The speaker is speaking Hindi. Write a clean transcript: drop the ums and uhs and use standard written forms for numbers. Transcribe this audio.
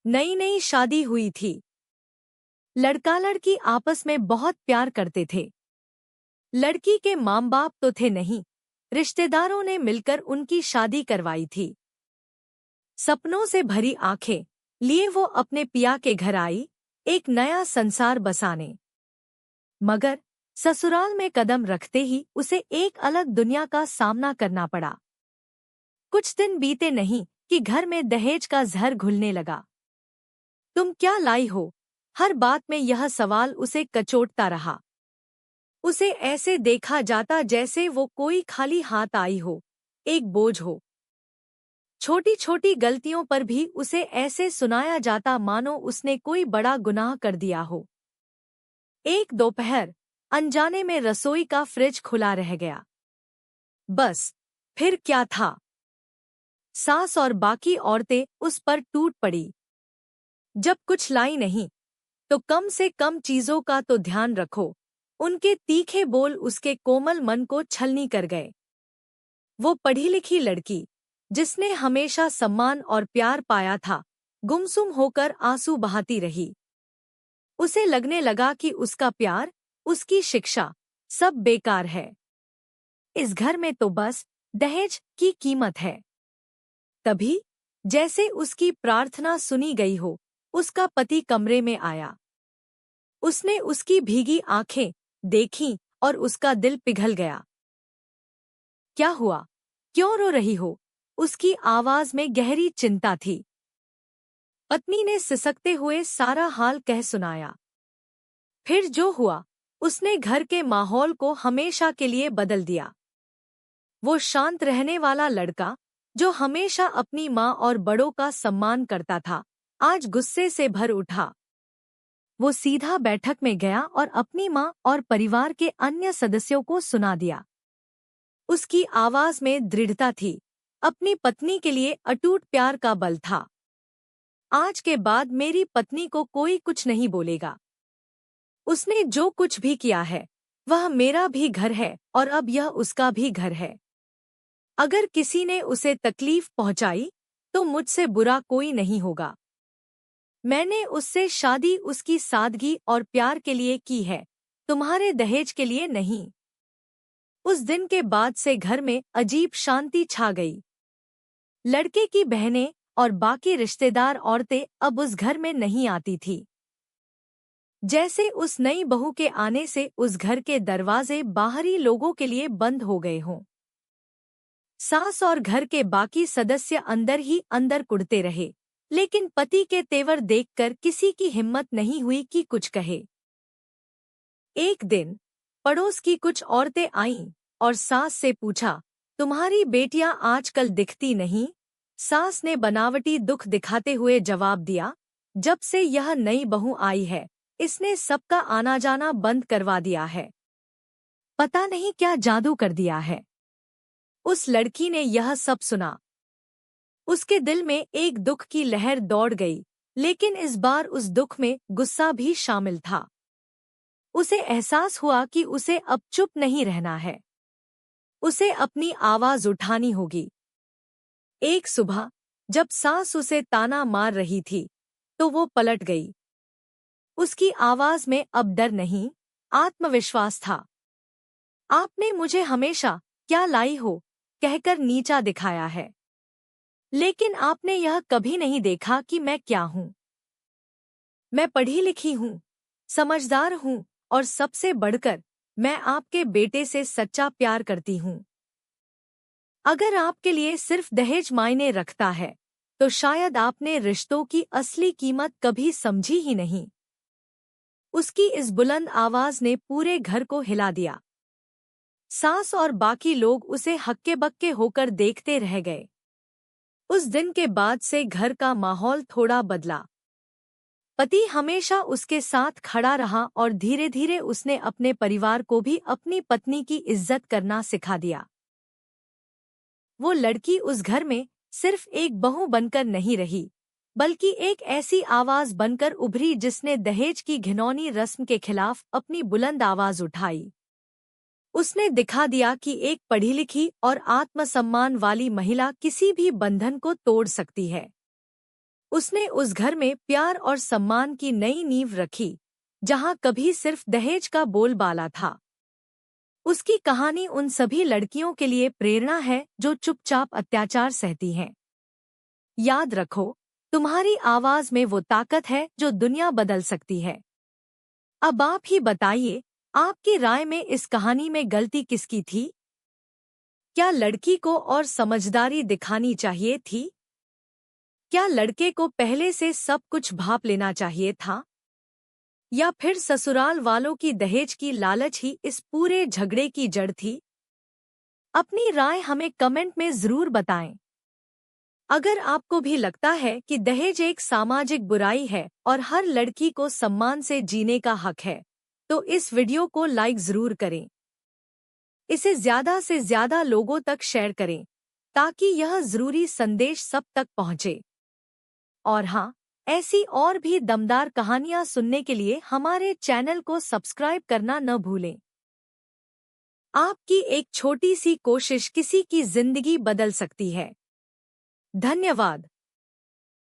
नई नई शादी हुई थी। लड़का लड़की आपस में बहुत प्यार करते थे। लड़की के माँ बाप तो थे नहीं, रिश्तेदारों ने मिलकर उनकी शादी करवाई थी। सपनों से भरी आंखें लिए वो अपने पिया के घर आई, एक नया संसार बसाने। मगर ससुराल में कदम रखते ही उसे एक अलग दुनिया का सामना करना पड़ा। कुछ दिन बीते नहीं कि घर में दहेज का जहर घुलने लगा। तुम क्या लाई हो? हर बात में यह सवाल उसे कचोटता रहा। उसे ऐसे देखा जाता जैसे वो कोई खाली हाथ आई हो, एक बोझ हो। छोटी छोटी गलतियों पर भी उसे ऐसे सुनाया जाता मानो उसने कोई बड़ा गुनाह कर दिया हो। एक दोपहर अनजाने में रसोई का फ्रिज खुला रह गया। बस फिर क्या था? सास और बाकी औरतें उस पर टूट पड़ी। जब कुछ लाई नहीं तो कम से कम चीजों का तो ध्यान रखो। उनके तीखे बोल उसके कोमल मन को छलनी कर गए। वो पढ़ी लिखी लड़की, जिसने हमेशा सम्मान और प्यार पाया था, गुमसुम होकर आंसू बहाती रही। उसे लगने लगा कि उसका प्यार, उसकी शिक्षा, सब बेकार है। इस घर में तो बस दहेज की कीमत है। तभी जैसे उसकी प्रार्थना सुनी गई हो, उसका पति कमरे में आया। उसने उसकी भीगी आंखें देखीं और उसका दिल पिघल गया। क्या हुआ? क्यों रो रही हो? उसकी आवाज में गहरी चिंता थी। पत्नी ने सिसकते हुए सारा हाल कह सुनाया। फिर जो हुआ, उसने घर के माहौल को हमेशा के लिए बदल दिया। वो शांत रहने वाला लड़का, जो हमेशा अपनी माँ और बड़ों का सम्मान करता था, आज गुस्से से भर उठा। वो सीधा बैठक में गया और अपनी माँ और परिवार के अन्य सदस्यों को सुना दिया। उसकी आवाज में दृढ़ता थी, अपनी पत्नी के लिए अटूट प्यार का बल था। आज के बाद मेरी पत्नी को कोई कुछ नहीं बोलेगा। उसने जो कुछ भी किया है, वह मेरा भी घर है और अब यह उसका भी घर है। अगर किसी ने उसे तकलीफ पहुंचाई, तो मुझसे बुरा कोई नहीं होगा। मैंने उससे शादी उसकी सादगी और प्यार के लिए की है, तुम्हारे दहेज के लिए नहीं। उस दिन के बाद से घर में अजीब शांति छा गई। लड़के की बहनें और बाकी रिश्तेदार औरतें अब उस घर में नहीं आती थी। जैसे उस नई बहू के आने से उस घर के दरवाजे बाहरी लोगों के लिए बंद हो गए हों। सास और घर के बाकी सदस्य अंदर ही अंदर कुढ़ते रहे, लेकिन पति के तेवर देखकर किसी की हिम्मत नहीं हुई कि कुछ कहे। एक दिन पड़ोस की कुछ औरतें आईं और सास से पूछा, तुम्हारी बेटियां आजकल दिखती नहीं? सास ने बनावटी दुख दिखाते हुए जवाब दिया, जब से यह नई बहू आई है, इसने सबका आना जाना बंद करवा दिया है। पता नहीं क्या जादू कर दिया है। उस लड़की ने यह सब सुना। उसके दिल में एक दुख की लहर दौड़ गई, लेकिन इस बार उस दुख में गुस्सा भी शामिल था। उसे एहसास हुआ कि उसे अब चुप नहीं रहना है। उसे अपनी आवाज उठानी होगी। एक सुबह जब सास उसे ताना मार रही थी, तो वो पलट गई। उसकी आवाज में अब डर नहीं, आत्मविश्वास था। आपने मुझे हमेशा क्या लाई हो कहकर नीचा दिखाया है, लेकिन आपने यह कभी नहीं देखा कि मैं क्या हूँ। मैं पढ़ी लिखी हूँ, समझदार हूँ और सबसे बढ़कर मैं आपके बेटे से सच्चा प्यार करती हूँ। अगर आपके लिए सिर्फ दहेज मायने रखता है, तो शायद आपने रिश्तों की असली कीमत कभी समझी ही नहीं। उसकी इस बुलंद आवाज ने पूरे घर को हिला दिया। सास और बाकी लोग उसे हक्के बक्के होकर देखते रह गए। उस दिन के बाद से घर का माहौल थोड़ा बदला। पति हमेशा उसके साथ खड़ा रहा और धीरे धीरे उसने अपने परिवार को भी अपनी पत्नी की इज्जत करना सिखा दिया। वो लड़की उस घर में सिर्फ एक बहू बनकर नहीं रही, बल्कि एक ऐसी आवाज बनकर उभरी जिसने दहेज की घिनौनी रस्म के खिलाफ अपनी बुलंद आवाज उठाई। उसने दिखा दिया कि एक पढ़ी लिखी और आत्मसम्मान वाली महिला किसी भी बंधन को तोड़ सकती है। उसने उस घर में प्यार और सम्मान की नई नींव रखी, जहां कभी सिर्फ दहेज का बोलबाला था। उसकी कहानी उन सभी लड़कियों के लिए प्रेरणा है जो चुपचाप अत्याचार सहती हैं। याद रखो, तुम्हारी आवाज में वो ताकत है जो दुनिया बदल सकती है। अब आप ही बताइए, आपकी राय में इस कहानी में गलती किसकी थी? क्या लड़की को और समझदारी दिखानी चाहिए थी? क्या लड़के को पहले से सब कुछ भांप लेना चाहिए था? या फिर ससुराल वालों की दहेज की लालच ही इस पूरे झगड़े की जड़ थी? अपनी राय हमें कमेंट में जरूर बताएं। अगर आपको भी लगता है कि दहेज एक सामाजिक बुराई है और हर लड़की को सम्मान से जीने का हक है, तो इस वीडियो को लाइक जरूर करें। इसे ज्यादा से ज्यादा लोगों तक शेयर करें, ताकि यह जरूरी संदेश सब तक पहुंचे। और हाँ, ऐसी और भी दमदार कहानियां सुनने के लिए हमारे चैनल को सब्सक्राइब करना न भूलें। आपकी एक छोटी सी कोशिश किसी की जिंदगी बदल सकती है। धन्यवाद।